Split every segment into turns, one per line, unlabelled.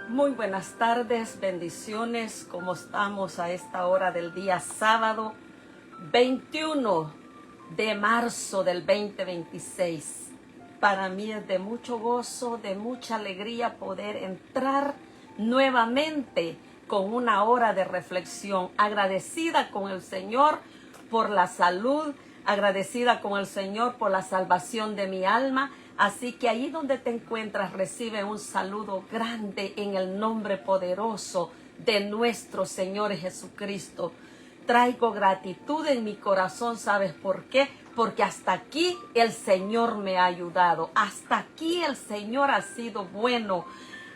Muy buenas tardes, bendiciones. ¿Cómo estamos a esta hora del día sábado 21 de marzo del 2026? Para mí es de mucho gozo, de mucha alegría poder entrar nuevamente con una hora de reflexión, agradecida con el Señor por la salud, agradecida con el Señor por la salvación de mi alma. Así que ahí donde te encuentras, recibe un saludo grande en el nombre poderoso de nuestro Señor Jesucristo. Traigo gratitud en mi corazón, ¿sabes por qué? Porque hasta aquí el Señor me ha ayudado, hasta aquí el Señor ha sido bueno.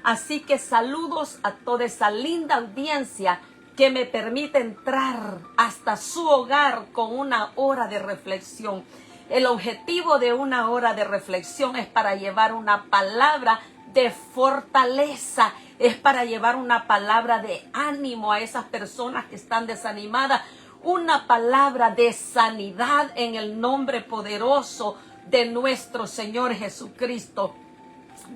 Así que saludos a toda esa linda audiencia que me permite entrar hasta su hogar con una hora de reflexión. El objetivo de una hora de reflexión es para llevar una palabra de fortaleza, es para llevar una palabra de ánimo a esas personas que están desanimadas, una palabra de sanidad en el nombre poderoso de nuestro Señor Jesucristo.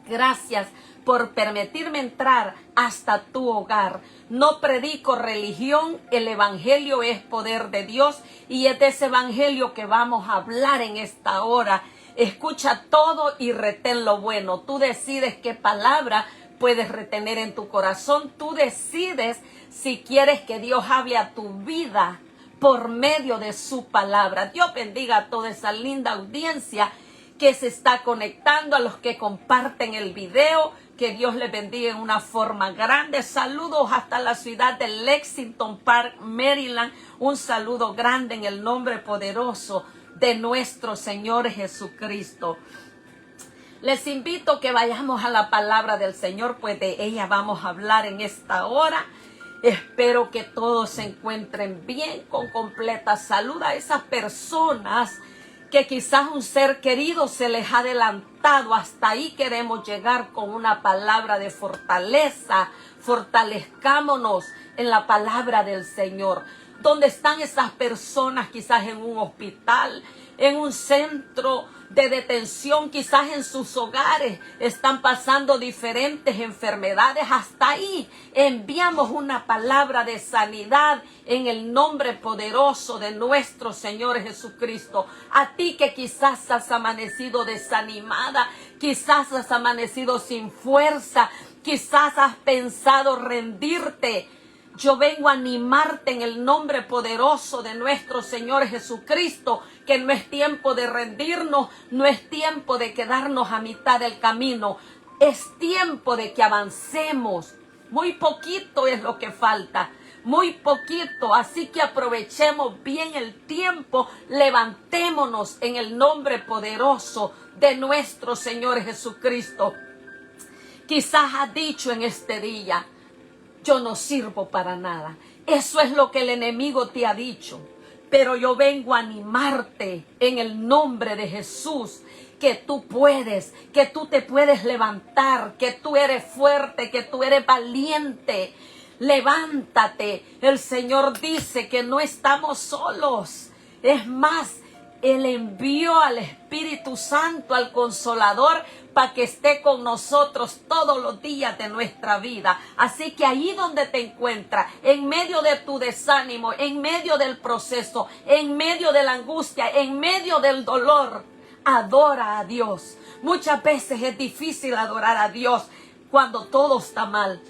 Gracias por permitirme entrar hasta tu hogar. No predico religión, el evangelio es poder de Dios y es de ese evangelio que vamos a hablar en esta hora. Escucha todo y retén lo bueno. Tú decides qué palabra puedes retener en tu corazón. Tú decides si quieres que Dios hable a tu vida por medio de su palabra. Dios bendiga a toda esa linda audiencia que se está conectando, a los que comparten el video, que Dios les bendiga en una forma grande. Saludos hasta la ciudad de Lexington Park, Maryland. Un saludo grande en el nombre poderoso de nuestro Señor Jesucristo. Les invito que vayamos a la palabra del Señor, pues de ella vamos a hablar en esta hora. Espero que todos se encuentren bien, con completa salud. A esas personas que quizás un ser querido se les ha adelantado, hasta ahí queremos llegar con una palabra de fortaleza. Fortalezcámonos en la palabra del Señor. ¿Dónde están esas personas? Quizás en un hospital, en un centro de detención, quizás en sus hogares están pasando diferentes enfermedades. Hasta ahí enviamos una palabra de sanidad en el nombre poderoso de nuestro Señor Jesucristo. A ti que quizás has amanecido desanimada, quizás has amanecido sin fuerza, quizás has pensado rendirte, yo vengo a animarte en el nombre poderoso de nuestro Señor Jesucristo, que no es tiempo de rendirnos, no es tiempo de quedarnos a mitad del camino, es tiempo de que avancemos. Muy poquito es lo que falta, muy poquito, así que aprovechemos bien el tiempo, levantémonos en el nombre poderoso de nuestro Señor Jesucristo. Quizás has dicho en este día: yo no sirvo para nada. Eso es lo que el enemigo te ha dicho. Pero yo vengo a animarte en el nombre de Jesús, que tú puedes, que tú te puedes levantar, que tú eres fuerte, que tú eres valiente. Levántate. El Señor dice que no estamos solos. Es más, Él envió al Espíritu Santo, al Consolador, para que esté con nosotros todos los días de nuestra vida. Así que ahí donde te encuentras, en medio de tu desánimo, en medio del proceso, en medio de la angustia, en medio del dolor, adora a Dios. Muchas veces es difícil adorar a Dios cuando todo está mal,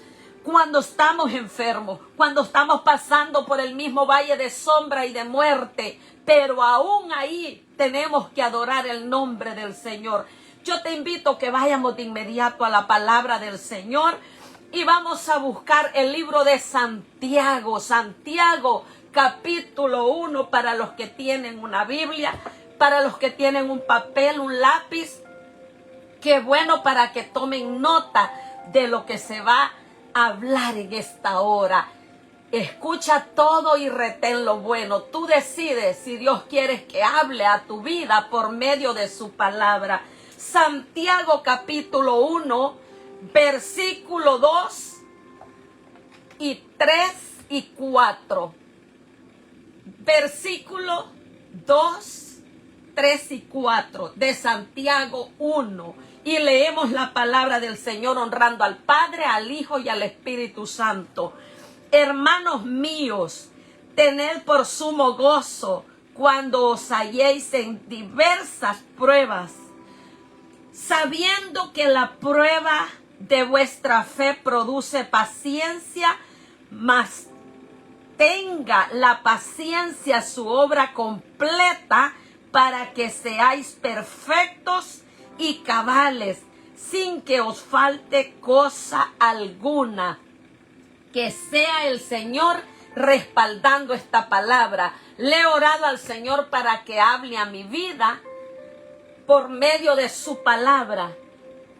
cuando estamos enfermos, cuando estamos pasando por el mismo valle de sombra y de muerte. Pero aún ahí tenemos que adorar el nombre del Señor. Yo te invito a que vayamos de inmediato a la palabra del Señor y vamos a buscar el libro de Santiago. Santiago, capítulo 1, para los que tienen una Biblia, para los que tienen un papel, un lápiz. Qué bueno para que tomen nota de lo que se va a hablar en esta hora. Escucha todo y retén lo bueno. Tú decides si Dios quiere que hable a tu vida por medio de su palabra. Santiago capítulo 1, versículo 2 y 3 y 4. Versículo 2, 3 y 4 de Santiago 1. y leemos la palabra del Señor honrando al Padre, al Hijo y al Espíritu Santo. Hermanos míos, tened por sumo gozo cuando os halléis en diversas pruebas, sabiendo que la prueba de vuestra fe produce paciencia, mas tenga la paciencia su obra completa para que seáis perfectos y cabales, sin que os falte cosa alguna. Que sea el Señor respaldando esta palabra. Le he orado al Señor para que hable a mi vida por medio de su palabra,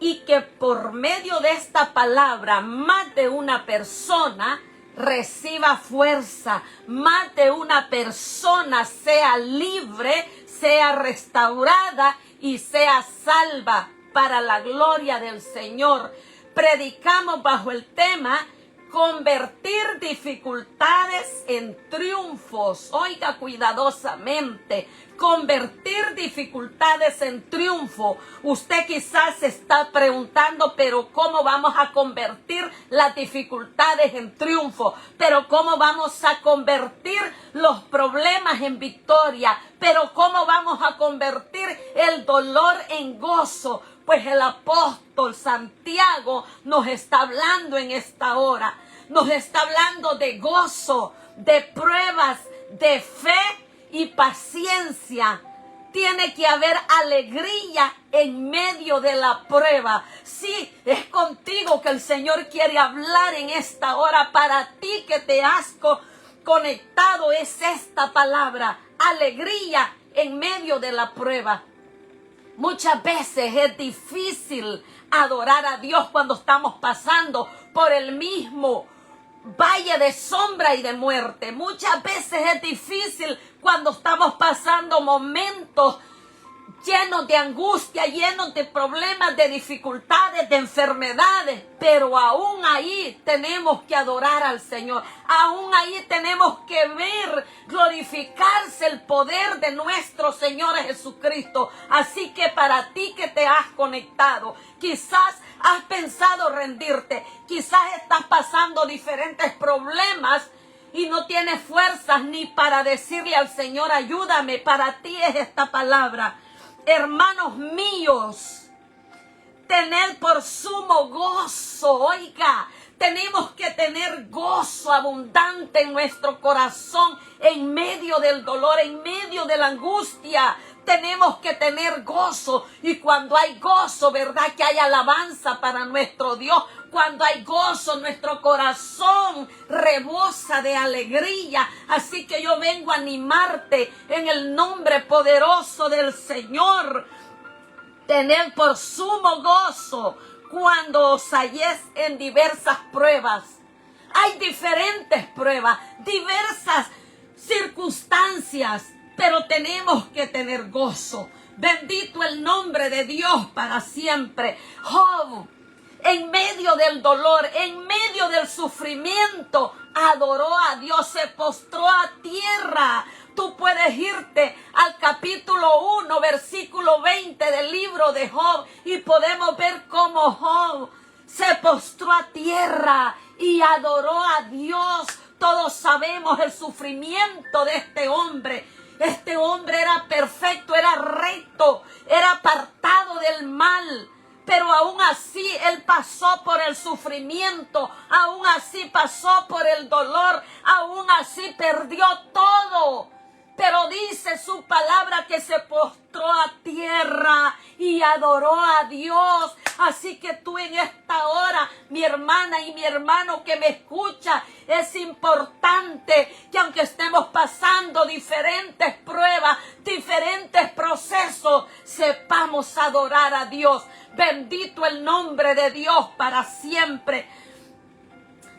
y que por medio de esta palabra más de una persona reciba fuerza, más de una persona sea libre, sea restaurada y sea salva para la gloria del Señor. Predicamos bajo el tema convertir dificultades en triunfos. Oiga cuidadosamente, convertir dificultades en triunfo. Usted quizás se está preguntando, pero ¿cómo vamos a convertir las dificultades en triunfo? Pero ¿cómo vamos a convertir los problemas en victoria? Pero ¿cómo vamos a convertir el dolor en gozo? Pues el apóstol Santiago nos está hablando en esta hora. Nos está hablando de gozo, de pruebas, de fe y paciencia. Tiene que haber alegría en medio de la prueba. Sí, es contigo que el Señor quiere hablar en esta hora. Para ti que te has conectado es esta palabra. Alegría en medio de la prueba. Muchas veces es difícil adorar a Dios cuando estamos pasando por el mismo valle de sombra y de muerte. Muchas veces es difícil cuando estamos pasando momentos llenos de angustia, llenos de problemas, de dificultades, de enfermedades. Pero aún ahí tenemos que adorar al Señor. Aún ahí tenemos que ver glorificarse el poder de nuestro Señor Jesucristo. Así que para ti que te has conectado, quizás has pensado rendirte, quizás estás pasando diferentes problemas y no tienes fuerzas ni para decirle al Señor, ayúdame. Para ti es esta palabra. Hermanos míos, tened por sumo gozo. Oiga, tenemos que tener gozo abundante en nuestro corazón en medio del dolor, en medio de la angustia. Tenemos que tener gozo, y cuando hay gozo, ¿verdad? Que hay alabanza para nuestro Dios. Cuando hay gozo, nuestro corazón rebosa de alegría. Así que yo vengo a animarte en el nombre poderoso del Señor. Tened por sumo gozo cuando os halléis en diversas pruebas. Hay diferentes pruebas, diversas circunstancias, pero tenemos que tener gozo. Bendito el nombre de Dios para siempre. Job, en medio del dolor, en medio del sufrimiento, adoró a Dios, se postró a tierra. Tú puedes irte al capítulo 1, versículo 20 del libro de Job, y podemos ver cómo Job se postró a tierra y adoró a Dios. Todos sabemos el sufrimiento de este hombre. Este hombre era perfecto, era recto, era apartado del mal. Pero aún así él pasó por el sufrimiento, aún así pasó por el dolor, aún así perdió todo. Pero dice su palabra que se postró a tierra y adoró a Dios. Así que tú en esta hora, mi hermana y mi hermano que me escucha, es importante que aunque estemos pasando diferentes pruebas, diferentes procesos, sepamos adorar a Dios. Bendito el nombre de Dios para siempre.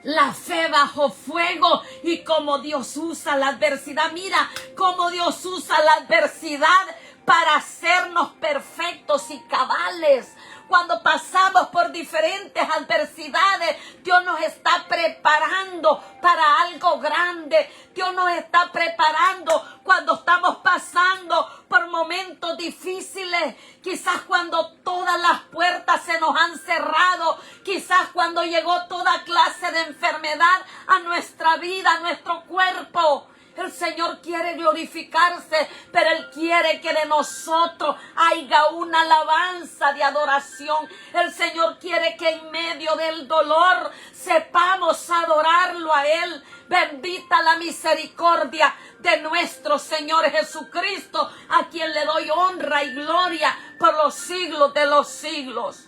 La fe bajo fuego, y como Dios usa la adversidad. Mira cómo Dios usa la adversidad para hacernos perfectos y cabales. cuando pasamos por diferentes adversidades, Dios nos está preparando para algo grande. Dios nos está preparando cuando estamos pasando por momentos difíciles. Quizás cuando todas las puertas se nos han cerrado. Quizás cuando llegó toda clase de enfermedad a nuestra vida, a nuestro cuerpo. El Señor quiere glorificarse, pero Él quiere que de nosotros haya una alabanza de adoración. El Señor quiere que en medio del dolor sepamos adorarlo a Él. Bendita la misericordia de nuestro Señor Jesucristo, a quien le doy honra y gloria por los siglos de los siglos.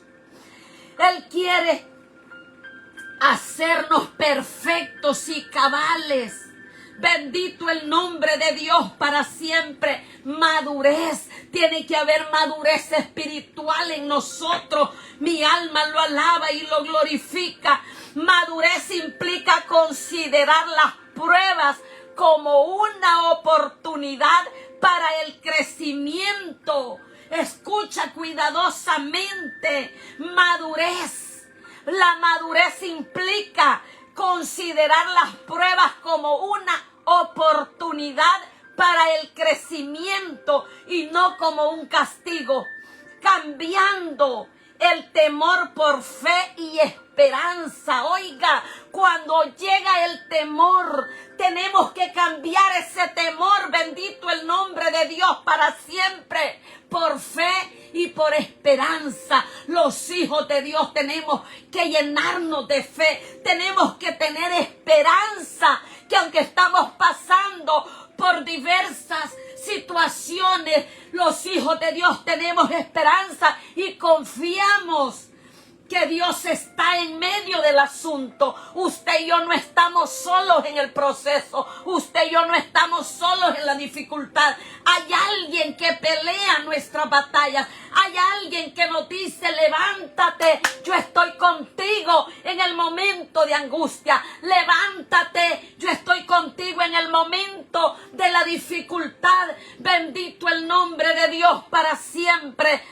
Él quiere hacernos perfectos y cabales. Bendito el nombre de Dios para siempre. Madurez. Tiene que haber madurez espiritual en nosotros. Mi alma lo alaba y lo glorifica. Madurez implica considerar las pruebas como una oportunidad para el crecimiento. Escucha cuidadosamente. Madurez. La madurez implica considerar las pruebas como una oportunidad para el crecimiento y no como un castigo, cambiando el temor por fe y esperanza. Oiga, cuando llega el temor, tenemos que cambiar ese temor, bendito el nombre de Dios para siempre, por fe y por esperanza. Los hijos de Dios tenemos que llenarnos de fe, tenemos que tener esperanza, que aunque estamos pasando por diversas situaciones, los hijos de Dios tenemos esperanza y confiamos que Dios está en medio del asunto. Usted y yo no estamos solos en el proceso. Usted y yo no estamos solos en la dificultad. Hay alguien que pelea nuestras batallas. Hay alguien que nos dice: levántate, yo estoy contigo en el momento de angustia. Levántate, yo estoy contigo en el momento de la dificultad. Bendito el nombre de Dios para siempre.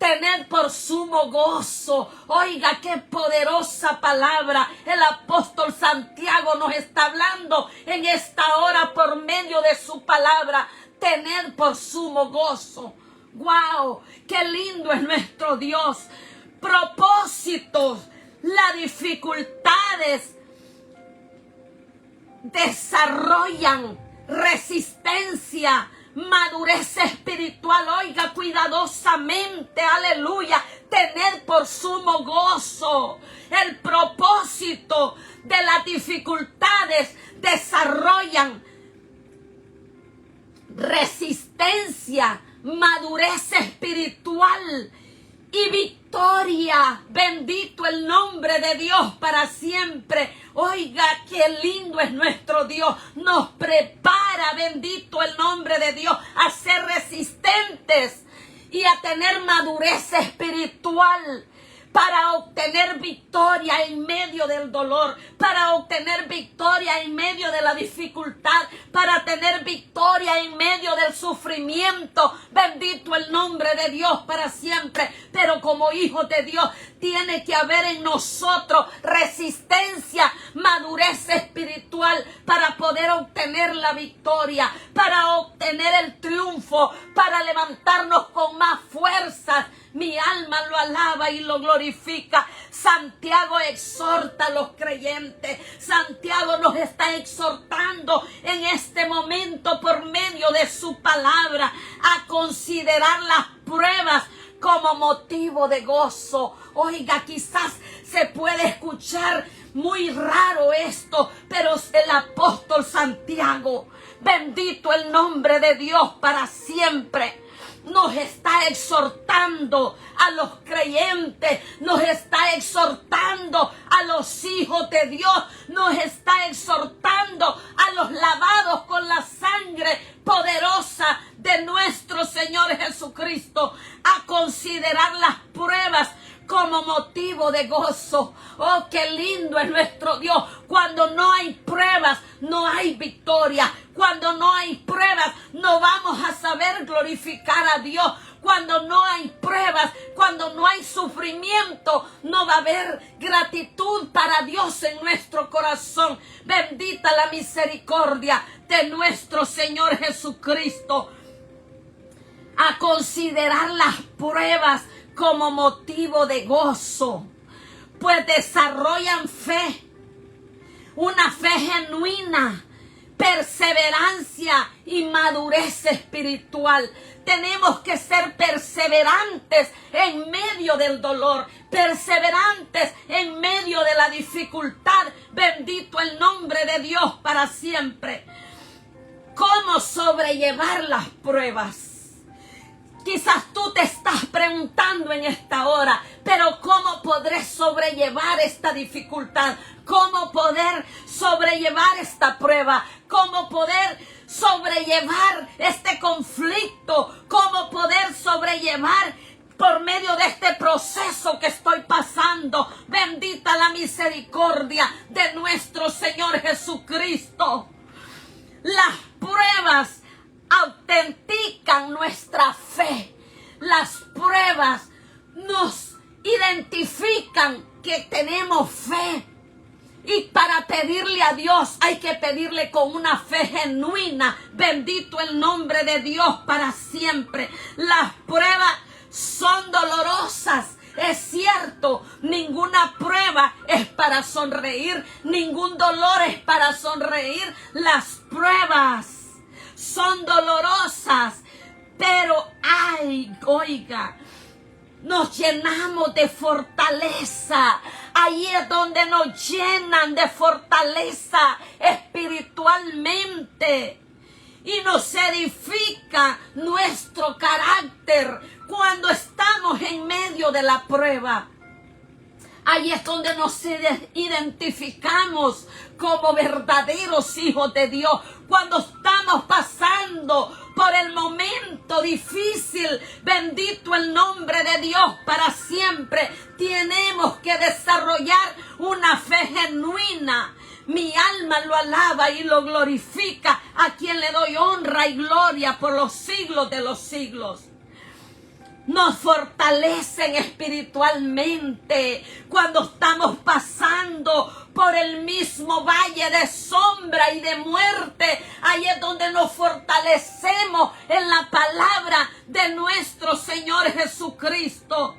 Tener por sumo gozo. Oiga, qué poderosa palabra. El apóstol Santiago nos está hablando en esta hora por medio de su palabra. Tener por sumo gozo. ¡Wow! ¡Qué lindo es nuestro Dios! Propósitos. Las dificultades desarrollan resistencia, madurez espiritual. Oiga cuidadosamente, aleluya. Tener por sumo gozo. El propósito de las dificultades desarrollan resistencia, madurez espiritual y victoria. Bendito el nombre de Dios para siempre. Oiga, qué lindo es nuestro Dios. Nos prepara, bendito el nombre de Dios, a ser resistentes y a tener madurez espiritual para obtener victoria en medio del dolor, para obtener victoria en medio de la dificultad, para tener victoria en medio del sufrimiento. Bendito el nombre de Dios para siempre. Pero como hijos de Dios, tiene que haber en nosotros resistencia, madurez espiritual para poder obtener la victoria, para obtener el triunfo, para levantarnos con más fuerzas. Mi alma lo alaba y lo glorifica. Santiago exhorta a los creyentes. Santiago nos está exhortando en este momento por medio de su palabra a considerar las pruebas como motivo de gozo. Oiga, quizás se puede escuchar muy raro esto, pero el apóstol Santiago, bendito el nombre de Dios para siempre, nos está exhortando a los creyentes, nos está exhortando a los hijos de Dios, nos está exhortando a los lavados con la sangre poderosa de nuestro Señor Jesucristo, a considerar las pruebas como motivo de gozo. Oh, qué lindo es nuestro Dios. Cuando no hay pruebas, no hay victoria. Cuando no hay pruebas, no vamos a saber glorificar a Dios. Cuando no hay pruebas, pruebas, cuando no hay sufrimiento, no va a haber gratitud para Dios en nuestro corazón. Bendita la misericordia de nuestro Señor Jesucristo. A considerar las pruebas como motivo de gozo, pues desarrollan fe, una fe genuina, perseverancia y madurez espiritual. Tenemos que ser perseverantes en medio del dolor, perseverantes en medio de la dificultad. Bendito el nombre de Dios para siempre. ¿Cómo sobrellevar las pruebas? Quizás tú te estás preguntando en esta hora, pero ¿cómo podré sobrellevar esta dificultad? ¿Cómo poder sobrellevar esta prueba? ¿Cómo poder sobrellevar este conflicto? ¿Cómo poder sobrellevar por medio de este proceso que estoy pasando? Bendita la misericordia de nuestro Señor Jesucristo. Las pruebas autentican nuestra fe. Las pruebas nos identifican que tenemos fe. Y para pedirle a Dios hay que pedirle con una fe genuina. Bendito el nombre de Dios para siempre. Las pruebas son dolorosas. Es cierto, ninguna prueba es para sonreír. Ningún dolor es para sonreír. Las pruebas son dolorosas, pero oiga, nos llenamos de fortaleza. Ahí es donde nos llenan de fortaleza espiritualmente y nos edifica nuestro carácter cuando estamos en medio de la prueba. Ahí es donde nos identificamos como verdaderos hijos de Dios. Cuando estamos pasando por el momento difícil, bendito el nombre de Dios para siempre, tenemos que desarrollar una fe genuina. Mi alma lo alaba y lo glorifica, a quien le doy honra y gloria por los siglos de los siglos. Nos fortalecen espiritualmente cuando estamos pasando por el mismo valle de sombra y de muerte. Ahí es donde nos fortalecemos en la palabra de nuestro Señor Jesucristo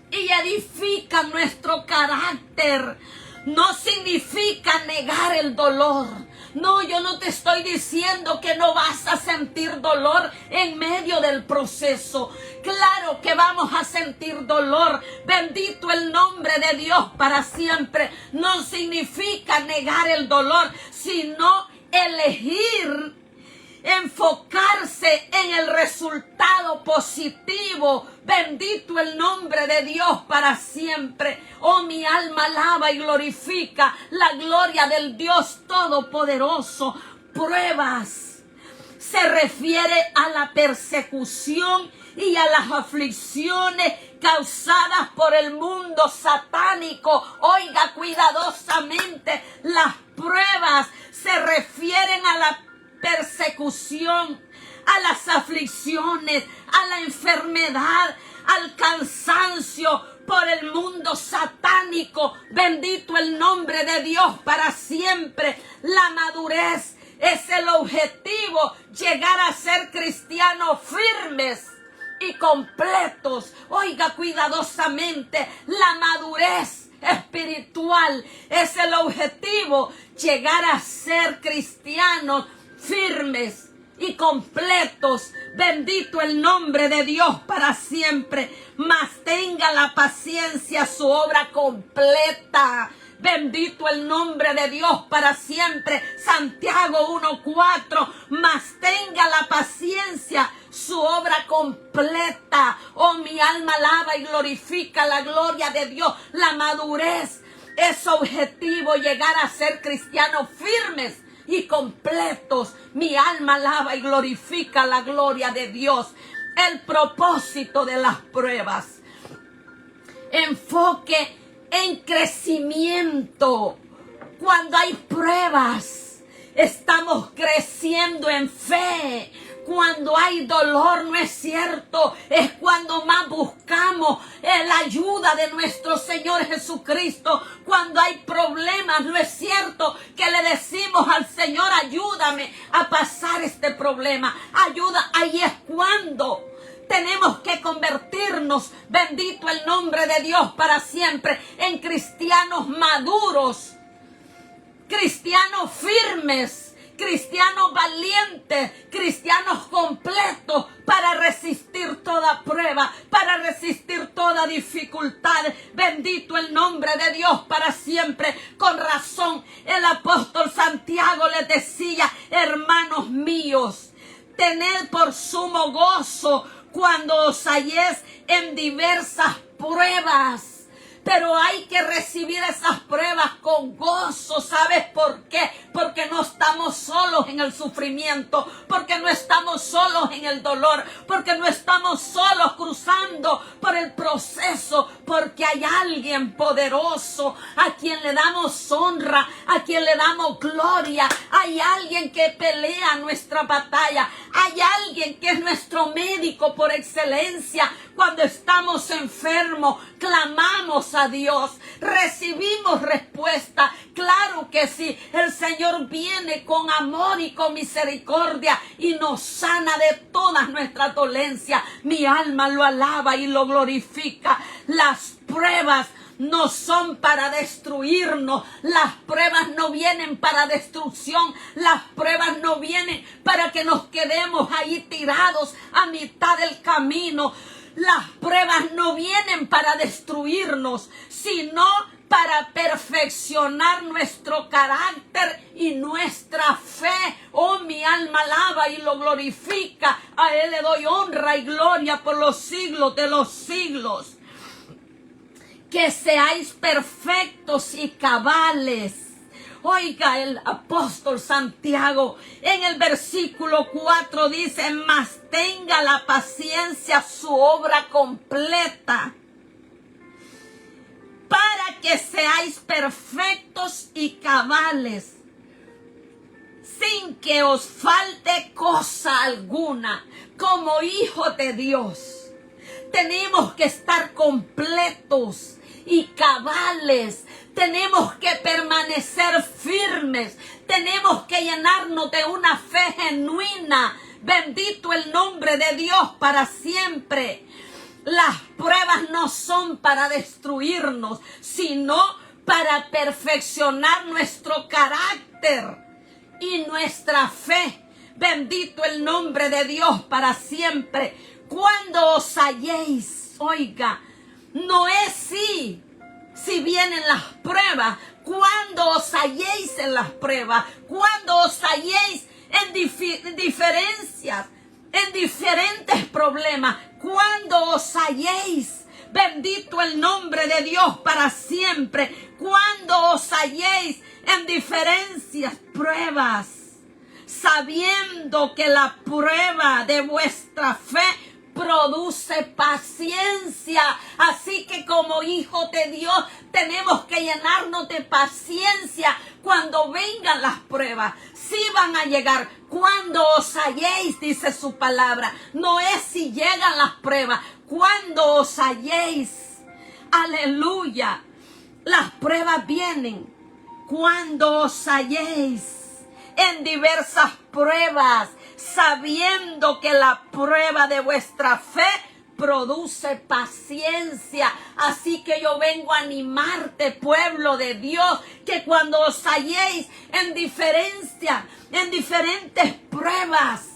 y edifica nuestro carácter. No significa negar el dolor. No, yo no te estoy diciendo que no vas a sentir dolor en medio del proceso. Claro que vamos a sentir dolor. Bendito el nombre de Dios para siempre. No significa negar el dolor, sino elegir enfocarse en el resultado positivo. Bendito el nombre de Dios para siempre. Oh, mi alma alaba y glorifica la gloria del Dios Todopoderoso. Pruebas se refiere a la persecución y a las aflicciones causadas por el mundo satánico. Oiga cuidadosamente, las pruebas se refieren a la persecución, a las aflicciones, a la enfermedad, al cansancio por el mundo satánico. Bendito el nombre de Dios para siempre. La madurez es el objetivo, llegar a ser cristianos firmes y completos. Oiga cuidadosamente, la madurez espiritual es el objetivo, llegar a ser cristianos firmes y completos. Bendito el nombre de Dios para siempre. Mas tenga la paciencia su obra completa. Bendito el nombre de Dios para siempre. Santiago 1:4. Mas tenga la paciencia su obra completa. Oh, mi alma alaba y glorifica la gloria de Dios. La madurez es objetivo, llegar a ser cristianos firmes y completos. Mi alma alaba y glorifica la gloria de Dios. El propósito de las pruebas. Enfoque en crecimiento. Cuando hay pruebas, estamos creciendo en fe. Cuando hay dolor, no es cierto, es cuando más buscamos la ayuda de nuestro Señor Jesucristo. Cuando hay problemas, no es cierto que le decimos al Señor, ayúdame a pasar este problema. Ayuda, ahí es cuando tenemos que convertirnos, bendito el nombre de Dios para siempre, en cristianos maduros, cristianos firmes, cristianos valientes, cristianos completos para resistir toda prueba, para resistir toda dificultad. Bendito el nombre de Dios para siempre. Con razón, el apóstol Santiago les decía, hermanos míos, tened por sumo gozo cuando os halléis en diversas pruebas. Pero hay que recibir esas pruebas con gozo. ¿Sabes por qué? Porque no estamos solos en el sufrimiento, porque no estamos solos en el dolor, porque no estamos solos cruzando por el proceso, porque hay alguien poderoso a quien le damos honra, a quien le damos gloria. Hay alguien que pelea nuestra batalla, hay alguien que es nuestro médico por excelencia. Cuando estamos enfermos, clamamos a Dios, recibimos respuesta. Claro que sí, el Señor viene con amor y con misericordia y nos sana de todas nuestras dolencias. Mi alma lo alaba y lo glorifica. Las pruebas no son para destruirnos, las pruebas no vienen para destrucción, las pruebas no vienen para que nos quedemos ahí tirados a mitad del camino. Las pruebas no vienen para destruirnos, sino para perfeccionar nuestro carácter y nuestra fe. Oh, mi alma alaba y lo glorifica. A Él le doy honra y gloria por los siglos de los siglos. Que seáis perfectos y cabales. Oiga, el apóstol Santiago en el versículo 4 dice, mas tenga la paciencia su obra completa, para que seáis perfectos y cabales, sin que os falte cosa alguna. Como hijos de Dios, tenemos que estar completos y cabales. Tenemos que permanecer firmes. Tenemos que llenarnos de una fe genuina. Bendito el nombre de Dios para siempre. Las pruebas no son para destruirnos, sino para perfeccionar nuestro carácter y nuestra fe. Bendito el nombre de Dios para siempre. Cuando os halléis, oiga, no es si vienen las pruebas, cuando os halléis en las pruebas, cuando os halléis en diferencias, en diferentes problemas, cuando os halléis, bendito el nombre de Dios para siempre, cuando os halléis en diferencias, pruebas, sabiendo que la prueba de vuestra fe produce paciencia. Así que como hijos de Dios tenemos que llenarnos de paciencia cuando vengan las pruebas. Sí van a llegar. Cuando os halléis, dice su palabra. No es si llegan las pruebas. Cuando os halléis. Aleluya. Las pruebas vienen. Cuando os halléis en diversas pruebas, sabiendo que la prueba de vuestra fe produce paciencia. Así que yo vengo a animarte, pueblo de Dios, que cuando os halléis en diferentes pruebas,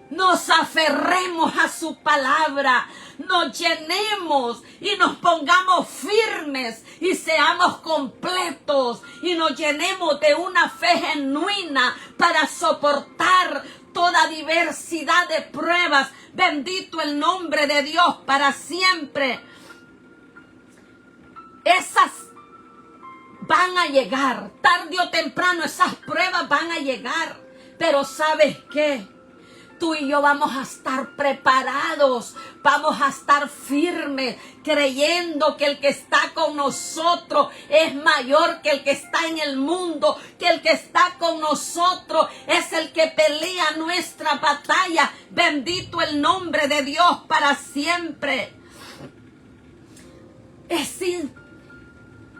nos aferremos a su palabra, nos llenemos y nos pongamos firmes y seamos completos y nos llenemos de una fe genuina para soportar toda diversidad de pruebas. Bendito el nombre de Dios para siempre. Esas van a llegar, tarde o temprano esas pruebas van a llegar. Pero ¿sabes qué? tú y yo vamos a estar preparados, vamos a estar firmes, creyendo que el que está con nosotros es mayor que el que está en el mundo, que el que está con nosotros es el que pelea nuestra batalla. Bendito el nombre de Dios para siempre. Es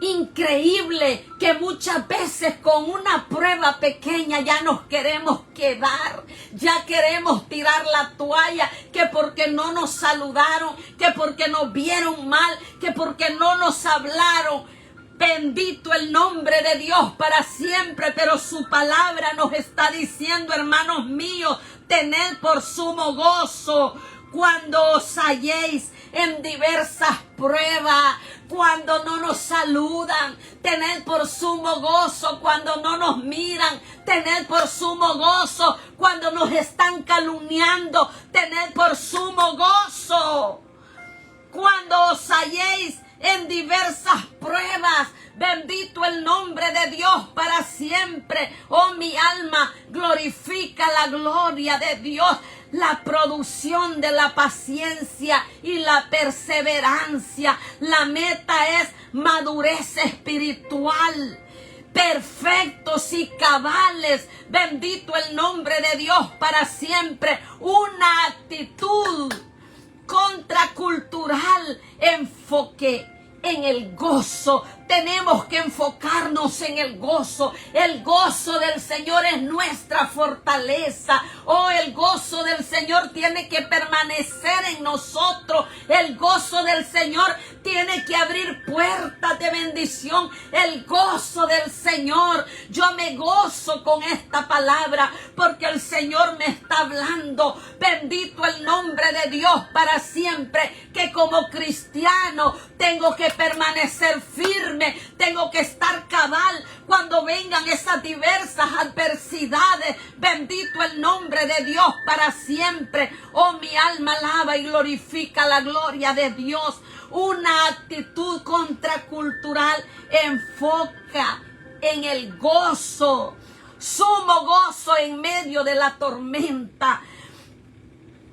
increíble que muchas veces con una prueba pequeña ya nos queremos quedar, ya queremos tirar la toalla, que porque no nos saludaron, que porque nos vieron mal, que porque no nos hablaron. Bendito el nombre de Dios para siempre, pero su palabra nos está diciendo, hermanos míos, tened por sumo gozo cuando os halléis en diversas pruebas, cuando no nos saludan, tened por sumo gozo cuando no nos miran, tened por sumo gozo cuando nos están calumniando, tened por sumo gozo cuando os halléis en diversas pruebas. Bendito el nombre de Dios para siempre. Oh, mi alma, glorifica la gloria de Dios. La producción de la paciencia y la perseverancia. La meta es madurez espiritual. Perfectos y cabales. Bendito el nombre de Dios para siempre. Una actitud contracultural, enfoque en el gozo. Tenemos que enfocarnos en el gozo. El gozo del Señor es nuestra fortaleza. Oh, el gozo del Señor tiene que permanecer en nosotros. El gozo del Señor tiene que abrir puertas de bendición. El gozo del Señor. Yo me gozo con esta palabra porque el Señor me está hablando. Bendito el nombre de Dios para siempre. Que como cristiano tengo que permanecer firme. Tengo que estar cabal cuando vengan esas diversas adversidades. Bendito el nombre de Dios para siempre. Oh, mi alma alaba y glorifica la gloria de Dios. Una actitud contracultural enfoca en el gozo, sumo gozo en medio de la tormenta.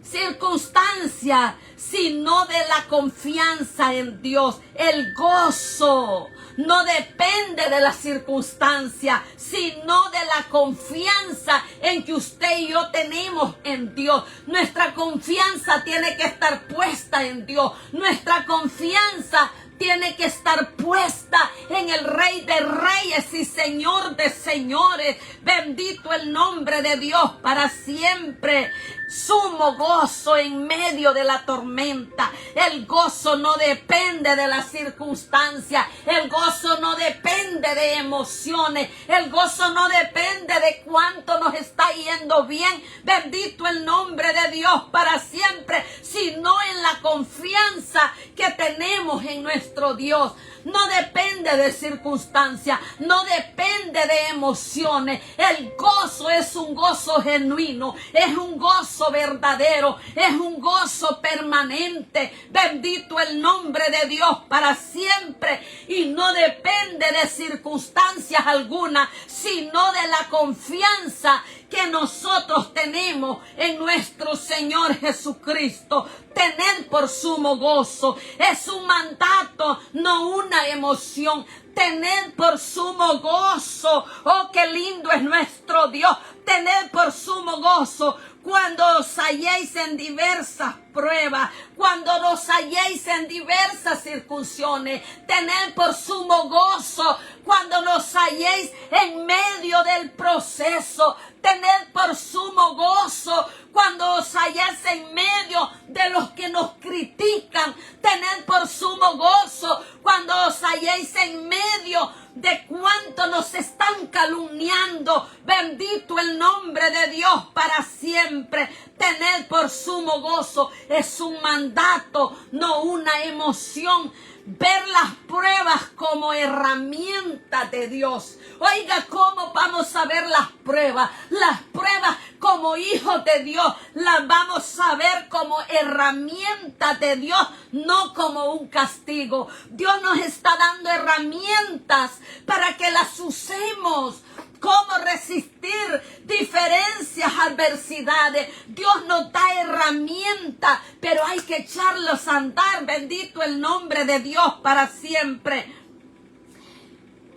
Circunstancia, sino de la confianza en Dios. El gozo no depende de la circunstancia, sino de la confianza en que usted y yo tenemos en Dios. Nuestra confianza tiene que estar puesta en Dios. Nuestra confianza tiene que estar puesta en el Rey de Reyes y Señor de Señores. Bendito el nombre de Dios para siempre. Sumo gozo en medio de la tormenta. El gozo no depende de las circunstancias. El gozo no depende de emociones. El gozo no depende de cuánto nos está yendo bien. Bendito el nombre de Dios para siempre. Sino en la confianza que tenemos en nuestro Dios. No depende de circunstancias, no depende de emociones. El gozo es un gozo genuino, es un gozo verdadero, es un gozo permanente. Bendito el nombre de Dios para siempre. Y no depende de circunstancias alguna, sino de la confianza que nosotros tenemos en nuestro Señor Jesucristo. Tened por sumo gozo. Es un mandato, no una emoción. Tened por sumo gozo. Oh, qué lindo es nuestro Dios. Tened por sumo gozo cuando os halléis en diversas pruebas, cuando os halléis en diversas circunstancias. Tened por sumo gozo cuando nos halléis en medio del proceso. Tened por sumo gozo cuando os halléis en medio de los que nos critican. Tened por sumo gozo cuando os halléis en medio de cuánto nos están calumniando. Bendito el nombre de Dios para siempre. Tened por sumo gozo. Es un mandato, no una emoción. Ver las pruebas como herramienta de Dios. Oiga, ¿cómo vamos a ver las pruebas? Las pruebas como hijos de Dios las vamos a ver como herramienta de Dios, no como un castigo. Dios nos está dando herramientas para que las usemos cómo resistir diferencias, adversidades. Dios nos da herramientas, pero hay que echarlos a andar. Bendito el nombre de Dios para siempre.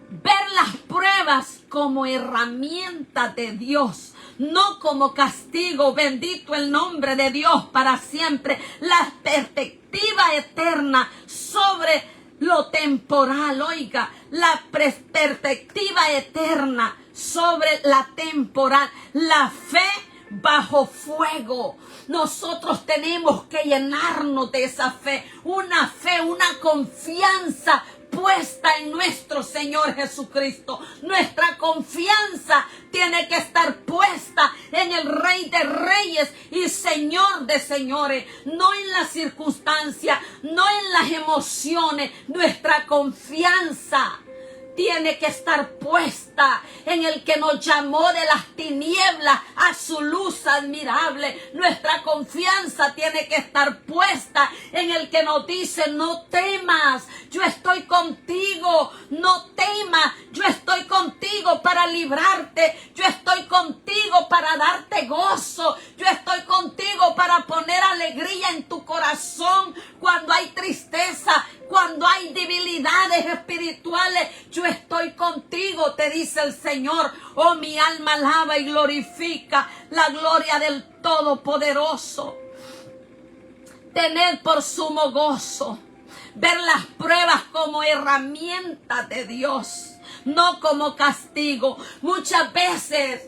Ver las pruebas como herramienta de Dios, no como castigo. Bendito el nombre de Dios para siempre. La perspectiva eterna sobre lo temporal. Oiga, la perspectiva eterna sobre la temporal. La fe bajo fuego. Nosotros tenemos que llenarnos de esa fe, una confianza puesta en nuestro Señor Jesucristo. Nuestra confianza tiene que estar puesta en el Rey de Reyes y Señor de Señores, no en las circunstancias, no en las emociones. Nuestra confianza tiene que estar puesta en el que nos llamó de las tinieblas a su luz admirable. Nuestra confianza tiene que estar puesta en el que nos dice: no temas, yo estoy contigo, no temas, yo estoy contigo para librarte, yo estoy contigo para darte gozo, yo estoy contigo para poner alegría en tu corazón cuando hay tristeza, cuando hay debilidades espirituales. Yo estoy contigo, te dice el Señor. Oh, mi alma alaba y glorifica la gloria del Todopoderoso. Tener por sumo gozo, ver las pruebas como herramienta de Dios, no como castigo. Muchas veces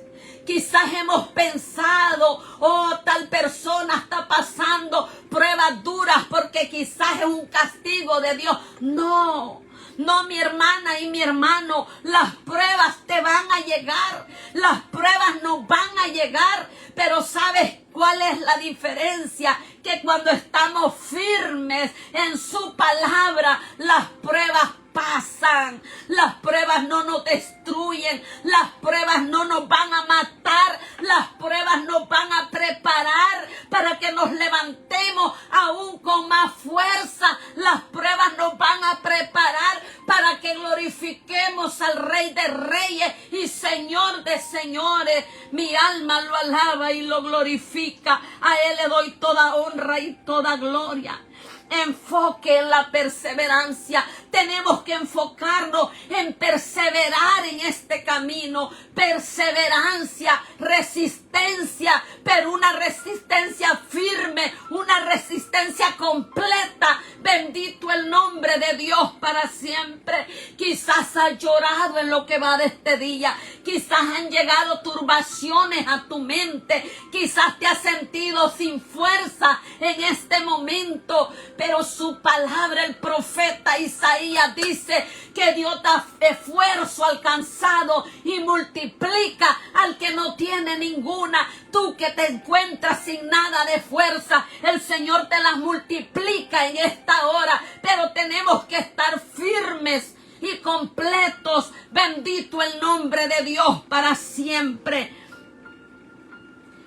quizás hemos pensado: oh, tal persona está pasando pruebas duras porque quizás es un castigo de Dios. No, mi hermana y mi hermano, las pruebas te van a llegar, las pruebas nos van a llegar, pero ¿sabes cuál es la diferencia? Que cuando estamos firmes en su palabra, las pruebas pasan. Las pruebas no nos destruyen, las pruebas no nos van a matar, las pruebas nos van a preparar para que nos levantemos aún con más fuerza. Las pruebas nos van a preparar para que glorifiquemos al Rey de Reyes y Señor de Señores. Mi alma lo alaba y lo glorifica. A Él le doy toda honra y toda gloria. Enfoque en la perseverancia. Tenemos que enfocarnos en perseverar en este camino. Perseverancia, resistencia, pero una resistencia firme, una resistencia completa. Bendito el nombre de Dios para siempre. Quizás has llorado en lo que va de este día. Quizás han llegado turbaciones a tu mente. Quizás te has sentido sin fuerza en este momento. Pero su palabra, el profeta Isaías, dice que Dios da esfuerzo al cansado y multiplica al que no tiene ninguna. Tú que te encuentras sin nada de fuerza, el Señor te las multiplica en esta hora. Pero tenemos que estar firmes y completos. Bendito el nombre de Dios para siempre.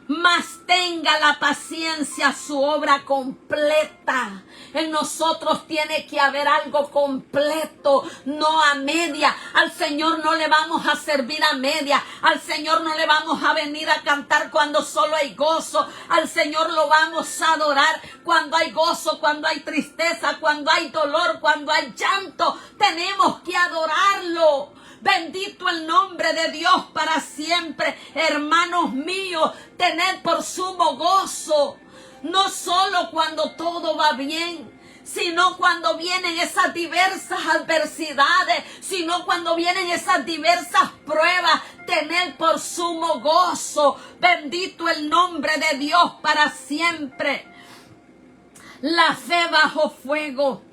Mas tenga la paciencia su obra completa. En nosotros tiene que haber algo completo, no a media. Al Señor no le vamos a servir a media. Al Señor no le vamos a venir a cantar cuando solo hay gozo. Al Señor lo vamos a adorar cuando hay gozo, cuando hay tristeza, cuando hay dolor, cuando hay llanto. Tenemos que adorarlo. Bendito el nombre de Dios para siempre. Hermanos míos, tened por sumo gozo, no solo cuando todo va bien, sino cuando vienen esas diversas adversidades, sino cuando vienen esas diversas pruebas. Tened por sumo gozo. Bendito el nombre de Dios para siempre. La fe bajo fuego,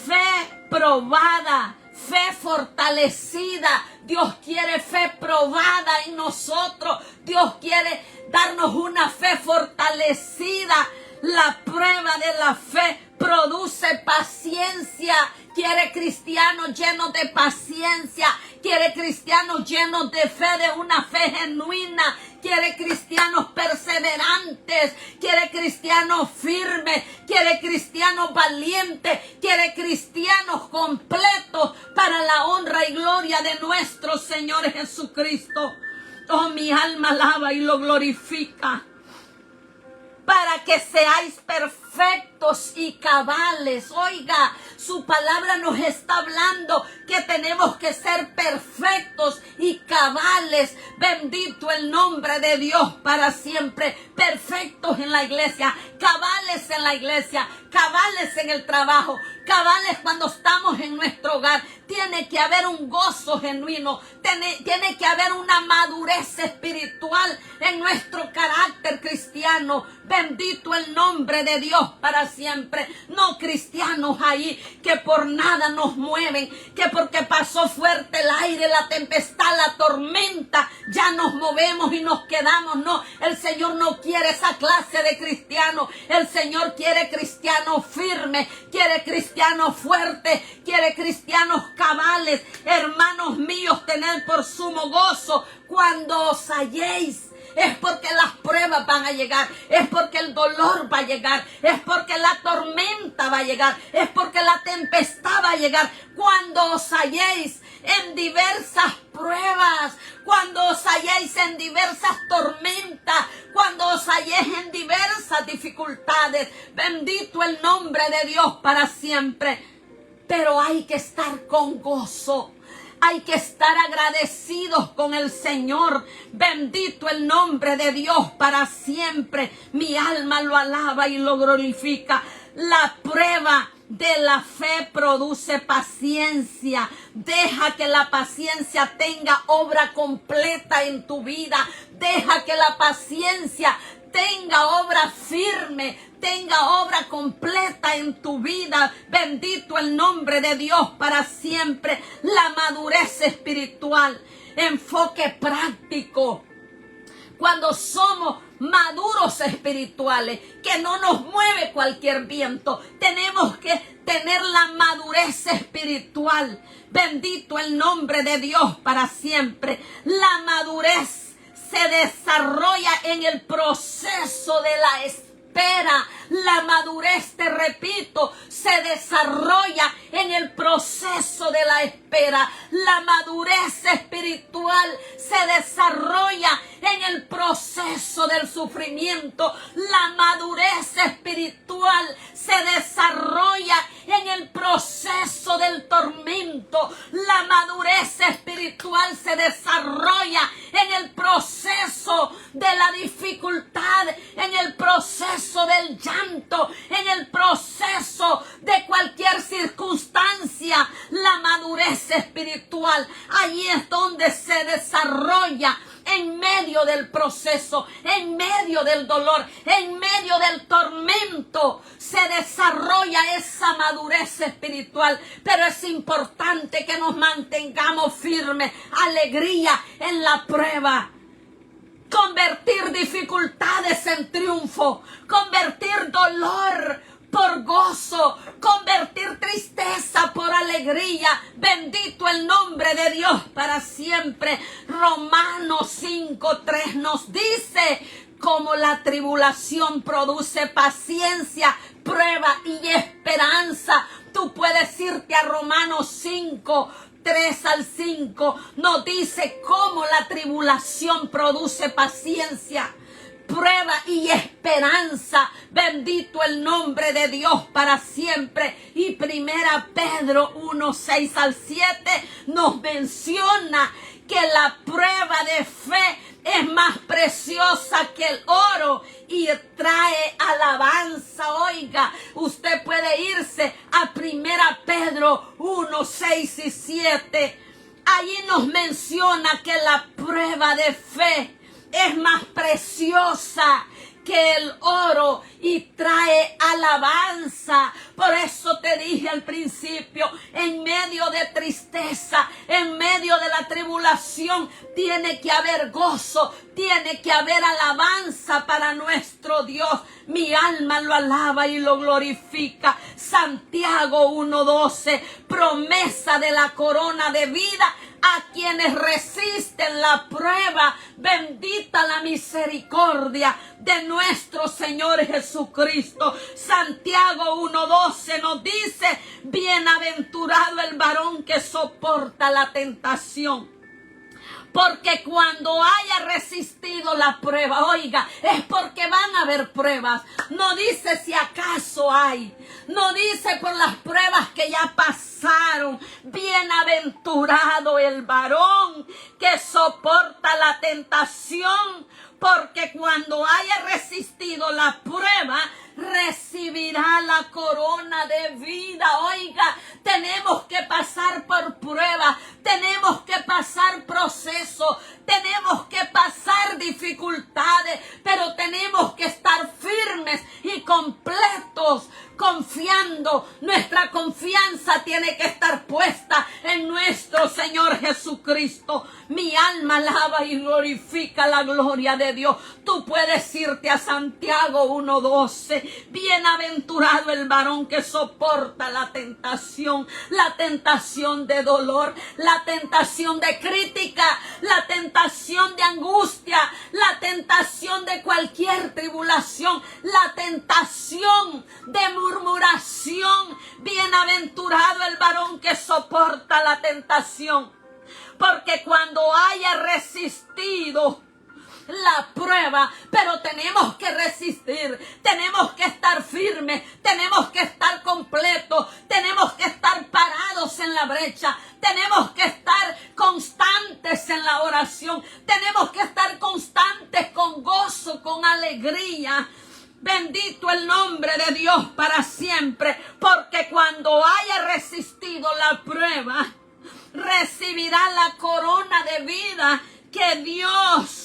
fe probada, fe fortalecida. Dios quiere fe probada en nosotros. Dios quiere darnos una fe fortalecida. La prueba de la fe produce paciencia. Quiere cristianos llenos de paciencia. Quiere cristianos llenos de fe, de una fe genuina. quiere cristianos perseverantes, quiere cristianos firmes, quiere cristianos valientes, quiere cristianos completos para la honra y gloria de nuestro Señor Jesucristo. Oh, mi alma alaba y lo glorifica. Para que seáis perfectos y cabales. Oiga, su palabra nos está hablando que tenemos que ser perfectos y cabales. Bendito el nombre de Dios para siempre. Perfectos en la iglesia, cabales en la iglesia, cabales en el trabajo, cabales cuando estamos en nuestro hogar. Tiene que haber un gozo genuino, tiene que haber una madurez espiritual en nuestro carácter cristiano. Bendito el nombre de Dios para siempre. No cristianos ahí que por nada nos mueven, que porque pasó fuerte el aire, la tempestad, la tormenta, ya nos movemos y nos quedamos. No, el Señor no quiere esa clase de cristianos. El Señor quiere cristianos firmes, quiere cristianos fuertes, quiere cristianos cabales. Hermanos míos, tened por sumo gozo cuando os halléis. Es porque las pruebas van a llegar, es porque el dolor va a llegar, es porque la tormenta va a llegar, es porque la tempestad va a llegar. Cuando os halléis en diversas pruebas, cuando os halléis en diversas tormentas, cuando os halléis en diversas dificultades, bendito el nombre de Dios para siempre. Pero hay que estar con gozo. Hay que estar agradecidos con el Señor. Bendito el nombre de Dios para siempre. Mi alma lo alaba y lo glorifica. La prueba de la fe produce paciencia. Deja que la paciencia tenga obra completa en tu vida. Deja que la paciencia tenga obra firme, tenga obra completa en tu vida. Bendito el nombre de Dios para siempre. La madurez espiritual, enfoque práctico. Cuando somos maduros espirituales, que no nos mueve cualquier viento, tenemos que tener la madurez espiritual. Bendito el nombre de Dios para siempre. La madurez se desarrolla en el proceso de la espera. La madurez, te repito, se desarrolla en el proceso de la espera. La madurez espiritual se desarrolla en el proceso del sufrimiento. La madurez espiritual se desarrolla en el proceso del tormento. La madurez espiritual se desarrolla en el proceso de la dificultad, en el proceso del llanto, en el proceso de cualquier circunstancia. La madurez espiritual, allí es donde se desarrolla. En medio del proceso, en medio del dolor, en medio del tormento, se desarrolla esa madurez espiritual. Pero es importante que nos mantengamos firmes. Alegría en la prueba. Convertir dificultades en triunfo. Convertir dolor por gozo, convertir tristeza por alegría. Bendito el nombre de Dios para siempre. Romanos 5:3 nos dice: como la tribulación produce paciencia, prueba y esperanza. Tú puedes irte a Romanos 5:3 al 5. Nos dice cómo la tribulación produce paciencia, prueba y esperanza. Bendito el nombre de Dios para siempre. Y primera Pedro 1:6 al 7 nos menciona que la prueba de fe es más preciosa que el oro y trae alabanza. Oiga, usted puede irse a primera Pedro 1:6 y 7. Allí nos menciona que la prueba de fe es más preciosa que el oro y trae alabanza. Por eso te dije al principio, en medio de tristeza, en medio de la tribulación, tiene que haber gozo, tiene que haber alabanza para nuestro Dios. Mi alma lo alaba y lo glorifica. Santiago 1:12, promesa de la corona de vida a quienes resisten la prueba. Bendita la misericordia de nuestro Señor Jesucristo. Santiago 1:12 nos dice: bienaventurado el varón que soporta la tentación, porque cuando haya resistido la prueba, oiga, es porque van a haber pruebas. No dice si acaso hay. No dice por las pruebas que ya pasaron. Bienaventurado el varón que soporta la tentación, porque cuando haya resistido la prueba, recibirá la corona de vida. Oiga, tenemos que pasar por pruebas, tenemos que pasar procesos, tenemos que pasar dificultades, pero tenemos que estar firmes y completos, confiando. Nuestra confianza tiene que estar puesta en nuestro Señor Jesucristo. Mi alma alaba y glorifica la gloria de Dios. Tú puedes irte a Santiago 1:12. Bienaventurado el varón que soporta la tentación de dolor, la tentación de crítica, la tentación de angustia, la tentación de cualquier tribulación, la tentación de murmuración. Bienaventurado el varón que soporta la tentación, porque cuando haya resistido la prueba, pero tenemos que resistir, tenemos que estar firmes, tenemos que estar completos, tenemos que estar parados en la brecha, tenemos que estar constantes en la oración, tenemos que estar constantes con gozo, con alegría. Bendito el nombre de Dios para siempre, porque cuando haya resistido la prueba, recibirá la corona de vida que Dios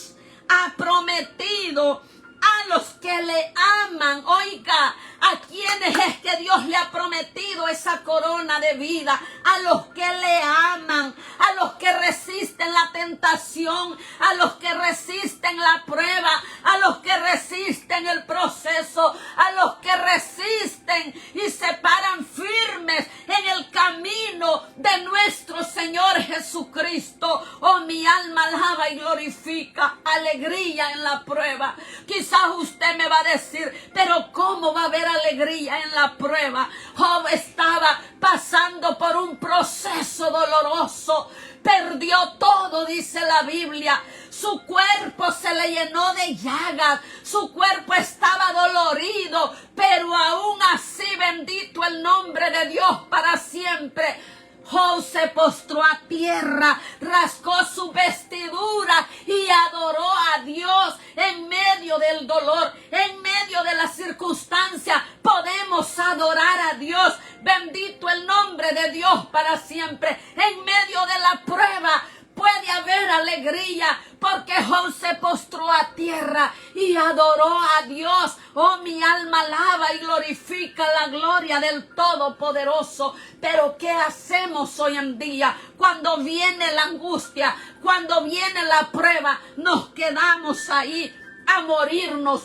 ha prometido a los que le aman. Oiga, ¿a quiénes es que Dios le ha prometido esa corona de vida? A los que le aman, a los que resisten la tentación, a los que resisten la prueba, a los que resisten el proceso, a los que resisten y se paran firmes en el camino de nuestro Señor Jesucristo. Oh, mi alma alaba y glorifica. Alegría en la prueba. Quizás usted me va a decir, pero ¿cómo va a haber alegría en la prueba? Job estaba pasando por un proceso doloroso. Perdió todo, dice la Biblia. Su cuerpo se le llenó de llagas. Su cuerpo estaba dolorido. Pero aún así, bendito el nombre de Dios para siempre. Job se postró a tierra, rascó su vestidura y adoró a Dios en medio del dolor, en medio de las circunstancias. Podemos adorar a Dios. Bendito el nombre de Dios para siempre. En medio de la prueba puede haber alegría, porque Job se postró a tierra y adoró a Dios. Oh, mi alma alaba y glorifica la gloria del Todopoderoso. Pero ¿qué hacemos hoy en día? Cuando viene la angustia, cuando viene la prueba, nos quedamos ahí a morirnos.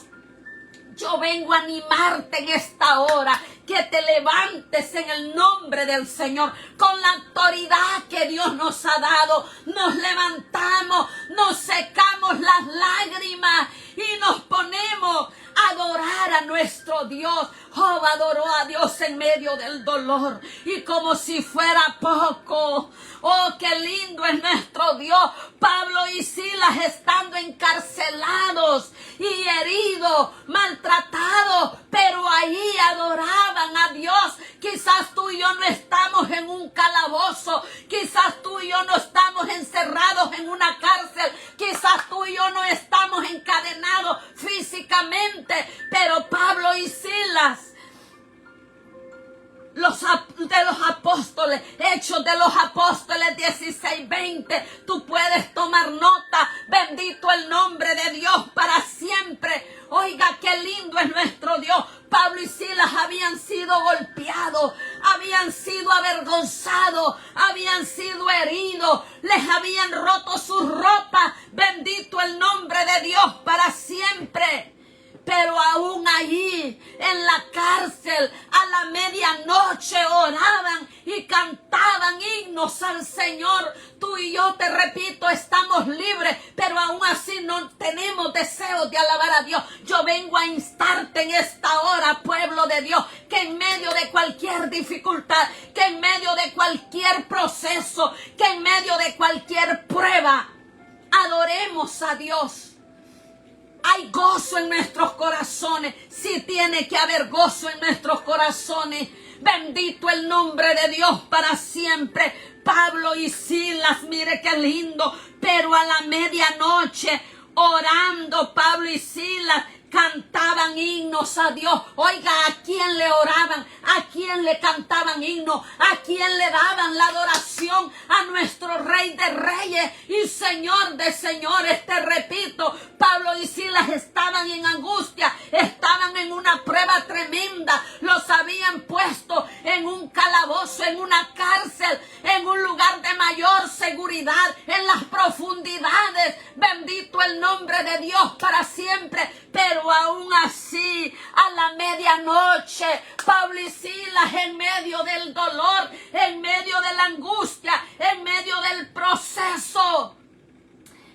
Yo vengo a animarte en esta hora, que te levantes en el nombre del Señor, con la autoridad que Dios nos ha dado. Nos levantamos, nos secamos las lágrimas y nos ponemos a adorar a nuestro Dios. Job adoró a Dios en medio del dolor, y como si fuera poco, oh, qué lindo es nuestro Dios. Pablo y Silas, estando encarcelados y heridos, maltratados, pero allí adoraban a Dios. Quizás tú y yo no estamos en un calabozo, quizás tú y yo no estamos encerrados en una cárcel, quizás tú y yo no estamos encadenados físicamente, pero Pablo y Silas, de los apóstoles, Hechos de los Apóstoles 16:20, tú puedes tomar nota. Bendito el nombre de Dios para siempre. Oiga, qué lindo es nuestro Dios. Pablo y Silas habían sido golpeados, habían sido avergonzados, habían sido heridos, les habían roto sus ropas. Bendito el nombre de Dios para siempre. pero aún allí en la cárcel a la medianoche oraban y cantaban himnos al Señor. Tú y yo, te repito, estamos libres, pero aún así no tenemos deseos de alabar a Dios. Yo vengo a instarte en esta hora, pueblo de Dios, que en medio de cualquier dificultad, que en medio de cualquier proceso, que en medio de cualquier prueba, adoremos a Dios. Hay gozo en nuestros corazones. Sí, tiene que haber gozo en nuestros corazones. Bendito el nombre de Dios para siempre. Pablo y Silas, mire qué lindo. Pero a la medianoche, orando, Pablo y Silas cantaban himnos a Dios. Oiga, ¿a quién le oraban? ¿A quién le cantaban himnos? ¿A quién le daban la adoración? A nuestro Rey de Reyes y Señor de Señores. Te repito, Pablo y Silas estaban en angustia, estaban en una prueba tremenda. Los habían puesto en un calabozo, en una cárcel, en un lugar de mayor seguridad, en las profundidades. Bendito el nombre de Dios para siempre. Pero aún así, a la medianoche, Pablo y Silas, en medio del dolor, en medio de la angustia, en medio del proceso,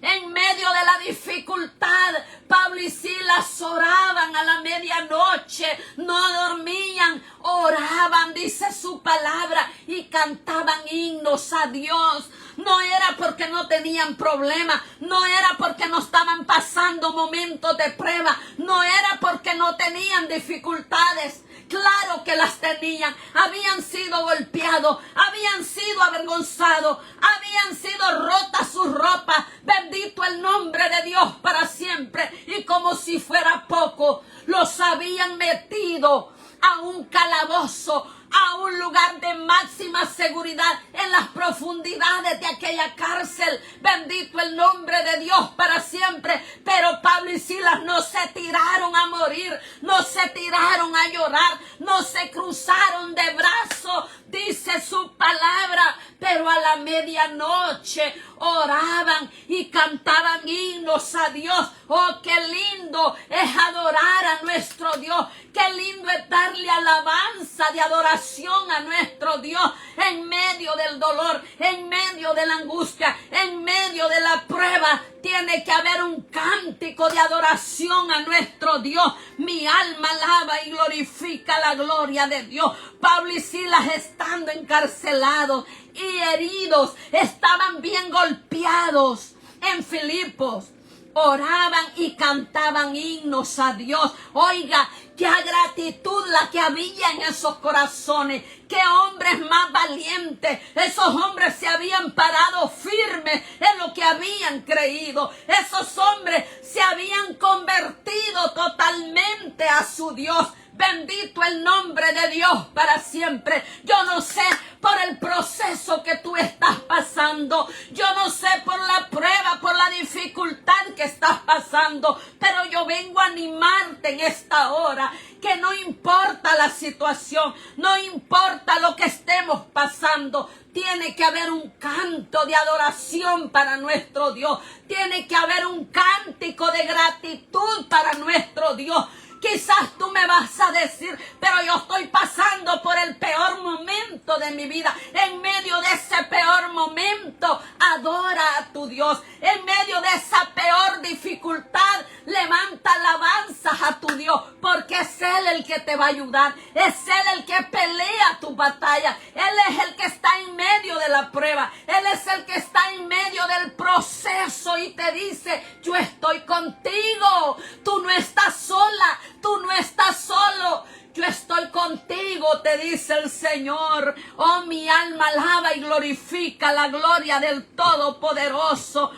en medio de la dificultad, Pablo y Silas oraban a la medianoche, no dormían, oraban, dice su palabra, y cantaban himnos a Dios. No era porque no tenían problemas, no era porque no estaban pasando momentos de prueba, no era porque no tenían dificultades. Claro que las tenían, habían sido golpeados, habían sido avergonzados, habían sido rotas sus ropas. Bendito el nombre de Dios para siempre. Y como si fuera poco, los habían metido a un calabozo, a un lugar de máxima seguridad en las profundidades de aquella cárcel. Bendito el nombre de Dios para siempre. Pero Pablo y Silas no se tiraron a morir, no se tiraron a llorar, no se cruzaron de brazos, dice su palabra. Pero a la medianoche oraban y cantaban himnos a Dios. Oh, qué lindo es adorar a nuestro Dios. Qué lindo es darle alabanza de adoración a nuestro Dios en medio del dolor, en medio de la angustia, en medio de la prueba. Tiene que haber un cántico de adoración a nuestro Dios. Mi alma alaba y glorifica la gloria de Dios. Pablo y Silas, estando encarcelados y heridos, estaban bien golpeados en Filipos, oraban y cantaban himnos a Dios. Oiga, qué gratitud la que había en esos corazones. Qué hombres más valientes. Esos hombres se habían parado firmes en lo que habían creído. Esos hombres se habían convertido totalmente a su Dios. Bendito el nombre de Dios para siempre. Yo no sé por el proceso que tú estás pasando. Yo no sé por la prueba, por la dificultad que estás pasando. Pero yo vengo a animarte en esta hora. Que no importa la situación, no importa lo que estemos pasando. Tiene que haber un canto de adoración para nuestro Dios. Tiene que haber un cántico de gratitud para nuestro Dios. Quizás tú me vas a decir, pero yo estoy pasando por el peor momento de mi vida. En medio de ese peor momento, adora a tu Dios. En medio de esa peor dificultad, levanta alabanzas a tu Dios, porque es Él el que te va a ayudar. Es Él el que pelea tu batalla. Él es el que está en medio de la prueba. Él es el que está en medio del proceso y te dice, yo estoy contigo. Tú no estás sola. Tú no estás solo, yo estoy contigo, te dice el Señor. Oh, mi alma alaba y glorifica la gloria del Todopoderoso.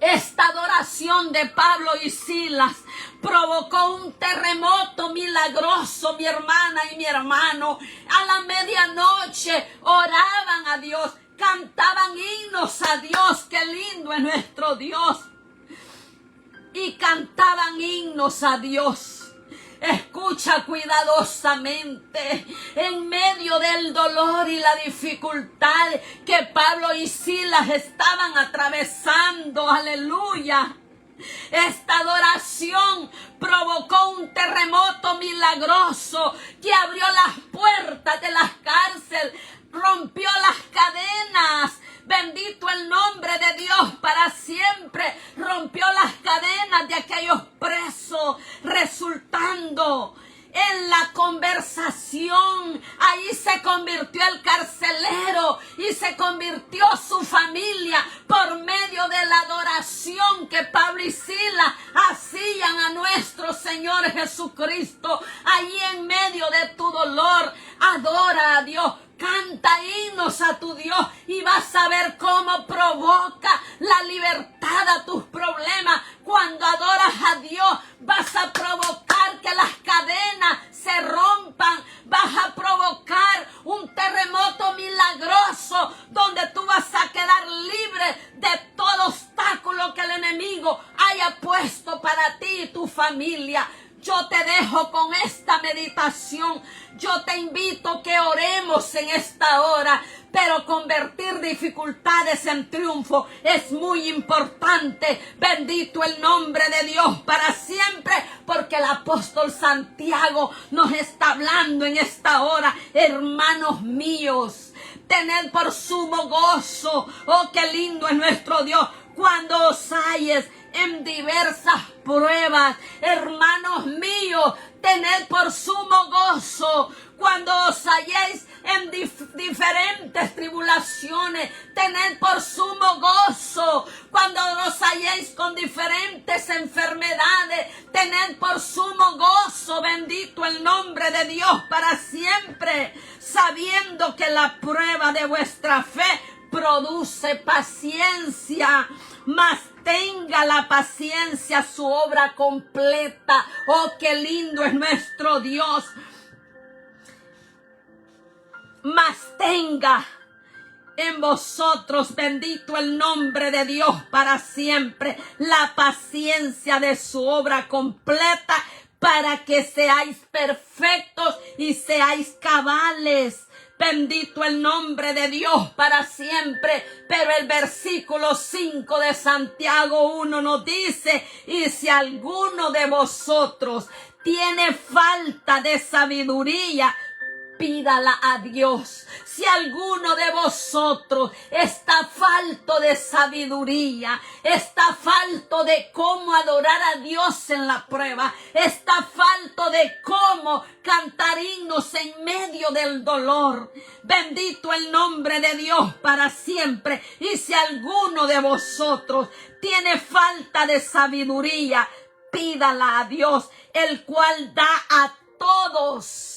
Esta adoración de Pablo y Silas provocó un terremoto milagroso, mi hermana y mi hermano. A la medianoche oraban a Dios, cantaban himnos a Dios. Qué lindo es nuestro Dios. Y cantaban himnos a Dios. Escucha cuidadosamente, en medio del dolor y la dificultad que Pablo y Silas estaban atravesando, aleluya. Esta adoración provocó un terremoto milagroso que abrió las puertas de las cárceles, rompió las cadenas. Bendito el nombre de Dios para siempre. Rompió las cadenas de aquellos presos, resultando en la conversación. Ahí se convirtió el carcelero y se convirtió su familia por medio de la adoración que Pablo y Silas hacían a nuestro Señor Jesucristo. Ahí en medio de tu dolor, adora a Dios. Canta himnos a tu Dios y vas a ver cómo provoca la libertad a tus problemas. Cuando adoras a Dios, vas a provocar que las cadenas se rompan. Vas a provocar un terremoto milagroso donde tú vas a quedar libre de todo obstáculo que el enemigo haya puesto para ti y tu familia. Yo te dejo con esta meditación. Yo te invito que oremos en esta hora. Pero convertir dificultades en triunfo es muy importante. Bendito el nombre de Dios para siempre. Porque el apóstol Santiago nos está hablando en esta hora. Hermanos míos, tened por sumo gozo. Oh, qué lindo es nuestro Dios. Cuando os halles en diversas pruebas, hermanos míos, tened por sumo gozo. Cuando os halléis en diferentes tribulaciones, tened por sumo gozo. Cuando os halléis con diferentes enfermedades, tened por sumo gozo. Bendito el nombre de Dios para siempre, sabiendo que la prueba de vuestra fe produce paciencia, mas tenga la paciencia su obra completa. Oh, qué lindo es nuestro Dios. Mas tenga en vosotros, bendito el nombre de Dios para siempre, la paciencia de su obra completa, para que seáis perfectos y seáis cabales. Bendito el nombre de Dios para siempre. Pero el versículo 5 de Santiago 1 nos dice: y si alguno de vosotros tiene falta de sabiduría, pídala a Dios. Si alguno de vosotros está falto de sabiduría, está falto de cómo adorar a Dios en la prueba, está falto de cómo cantar himnos en medio del dolor, bendito el nombre de Dios para siempre. Y si alguno de vosotros tiene falta de sabiduría, pídala a Dios, el cual da a todos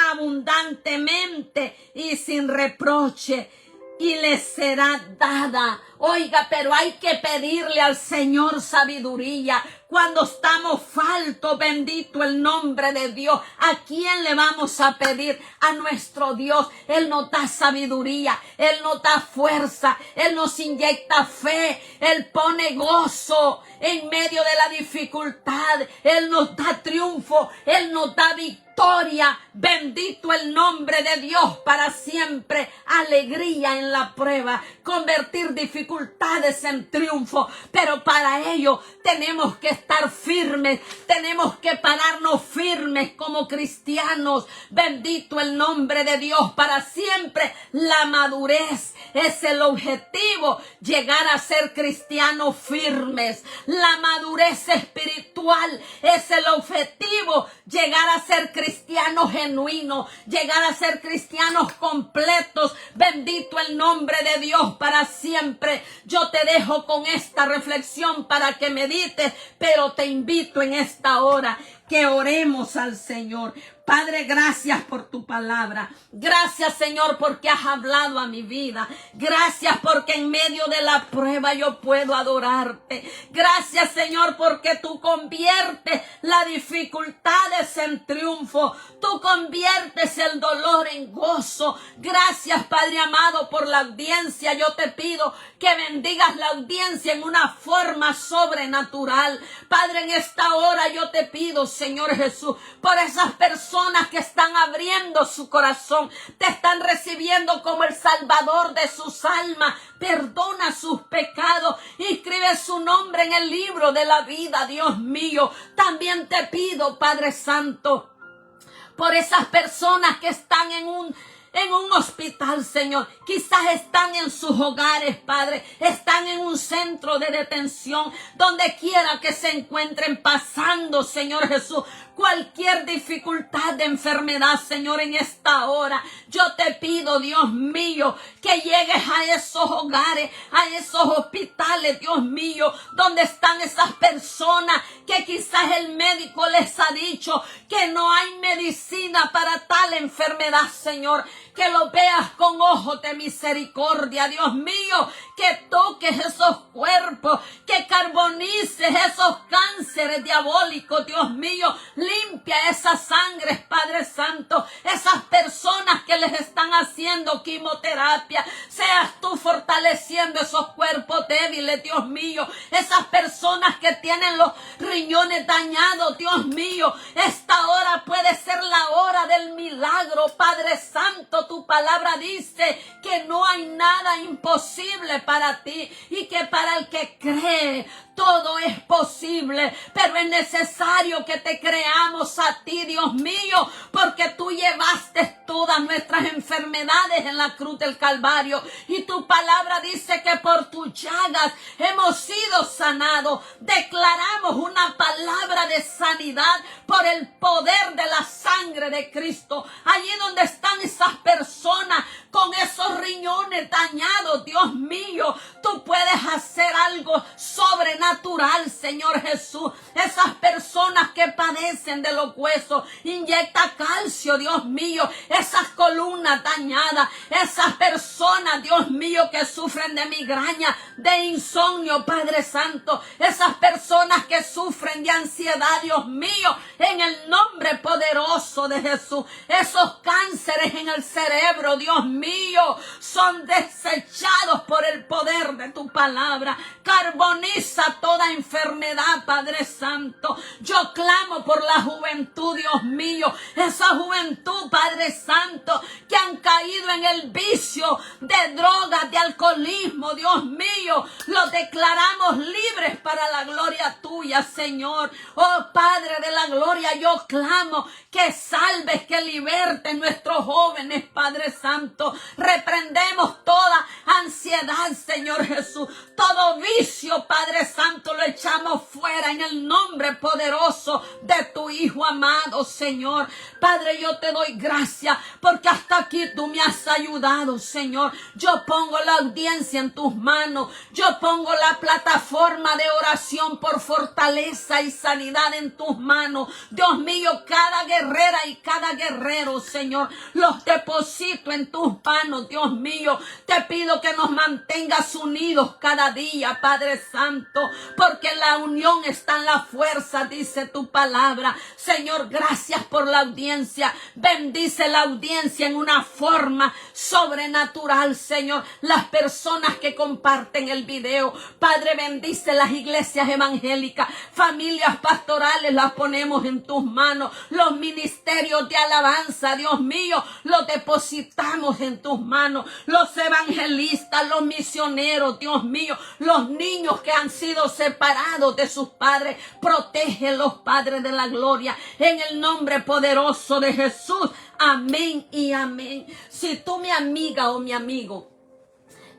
abundantemente y sin reproche, y les será dada. Oiga, pero hay que pedirle al Señor sabiduría. Cuando estamos faltos, bendito el nombre de Dios, ¿a quién le vamos a pedir? A nuestro Dios. Él nos da sabiduría, Él nos da fuerza, Él nos inyecta fe, Él pone gozo en medio de la dificultad, Él nos da triunfo, Él nos da victoria. Bendito el nombre de Dios para siempre. Alegría en la prueba, convertir dificultades en triunfo. Pero para ello tenemos que estar firmes, tenemos que pararnos firmes como cristianos. Bendito el nombre de Dios para siempre. La madurez es el objetivo, llegar a ser cristianos firmes. La madurez espiritual es el objetivo, llegar a ser cristianos genuinos, llegar a ser cristianos completos. Bendito el nombre de Dios para siempre. Yo te dejo con esta reflexión para que medites, pero te invito en esta hora que oremos al Señor. Padre, gracias por tu palabra. Gracias, Señor, porque has hablado a mi vida. Gracias porque en medio de la prueba yo puedo adorarte. Gracias, Señor, porque tú conviertes las dificultades en triunfo. Tú conviertes el dolor en gozo. Gracias, Padre amado, por la audiencia. Yo te pido que bendigas la audiencia en una forma sobrenatural. Padre, en esta hora yo te pido, Señor Jesús, por esas personas personas que están abriendo su corazón, te están recibiendo como el Salvador de sus almas. Perdona sus pecados, inscribe su nombre en el libro de la vida, Dios mío. También te pido, Padre Santo, por esas personas que están en un hospital, Señor. Quizás están en sus hogares, Padre. Están en un centro de detención. Donde quiera que se encuentren pasando, Señor Jesús, cualquier dificultad de enfermedad, Señor, en esta hora. Yo te pido, Dios mío, que llegues a esos hogares, a esos hospitales, Dios mío, donde están esas personas que quizás el médico les ha dicho que no hay medicina para tal enfermedad, Señor. Que lo veas con ojos de misericordia, Dios mío, que toques esos cuerpos, que carbonices esos cánceres diabólicos, Dios mío. Limpia esas sangres, Padre Santo, esas personas que les están haciendo quimioterapia. Seas tú fortaleciendo esos cuerpos débiles, Dios mío. Esas personas que tienen los riñones dañados, Dios mío. Esta hora puede ser la hora del milagro, Padre Santo. Tu palabra dice que no hay nada imposible para ti y que para el que cree todo es posible, pero es necesario que te creamos a ti, Dios mío, porque tú llevaste todas nuestras enfermedades en la cruz del Calvario y tu palabra dice que por tus llagas hemos sido sanados. Declaramos una palabra de sanidad por el poder de la sangre de Cristo. Allí donde están esas personas con esos riñones dañados, Dios mío, tú puedes hacer algo sobrenatural, Señor Jesús. Esas personas que padecen de los huesos, inyecta calcio, Dios mío. Esas columnas dañadas, esas personas, Dios mío, que sufren de migraña, de insomnio, Padre Santo. Esas personas que sufren de ansiedad, Dios mío, en el nombre poderoso de Jesús. Esos cánceres en el cerebro, Dios mío, son desechados por el poder de tu palabra. Carboniza toda enfermedad, Padre Santo. Yo clamo por la juventud, Dios mío. Esa juventud, Padre Santo, que han caído en el vicio de drogas, de alcoholismo, Dios mío. Los declaramos libres para la gloria tuya, Señor. Oh, Padre de la gloria, yo clamo que salves, que libertes nuestros jóvenes, Padre Santo. Reprendemos toda ansiedad, Señor Jesús. Todo vicio, Padre Santo, lo echamos fuera en el nombre poderoso de tu Hijo amado, Señor. Padre, yo te doy gracias porque hasta aquí tú me has ayudado, Señor. Yo pongo la audiencia en tus manos. Yo pongo la plataforma de oración por fortaleza y sanidad en tus manos. Dios mío, cada guerrera y cada guerrero, Señor, los deposito en tus manos, Dios mío. Te pido que nos mantengas unidos cada día, Padre Santo, porque la unión está en la fuerza, dice tu palabra. Señor, gracias por la audiencia. Bendice la audiencia en una forma sobrenatural, Señor. Las personas que comparten el video, Padre, bendice las iglesias evangélicas, familias pastorales, las ponemos en tus manos. Los ministerios de alabanza, Dios mío, los depositamos en tus manos. Los evangelistas, los misioneros, Dios mío, los niños que han sido separados de sus padres, protégelos, Padre de la gloria, en el nombre poderoso de Jesús. Amén y amén. Si tú, mi amiga o mi amigo,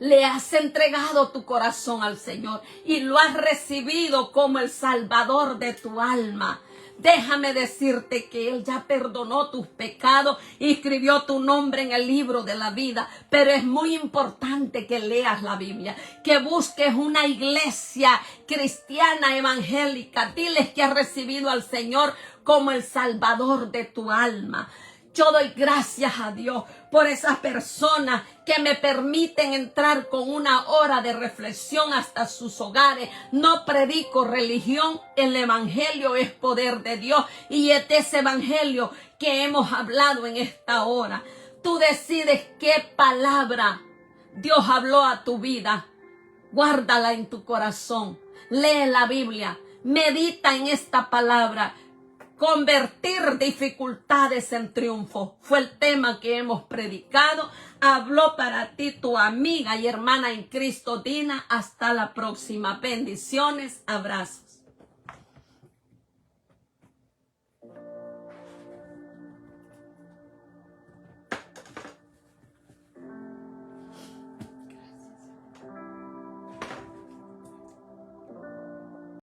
le has entregado tu corazón al Señor y lo has recibido como el Salvador de tu alma, déjame decirte que Él ya perdonó tus pecados y escribió tu nombre en el libro de la vida. Pero es muy importante que leas la Biblia, que busques una iglesia cristiana evangélica. Diles que has recibido al Señor como el Salvador de tu alma. Yo doy gracias a Dios por esas personas que me permiten entrar con una hora de reflexión hasta sus hogares. No predico religión, el evangelio es poder de Dios y es de ese evangelio que hemos hablado en esta hora. Tú decides qué palabra Dios habló a tu vida. Guárdala en tu corazón. Lee la Biblia, medita en esta palabra. Convertir dificultades en triunfo. Fue el tema que hemos predicado. Habló para ti tu amiga y hermana en Cristo, Dina. Hasta la próxima. Bendiciones, abrazos.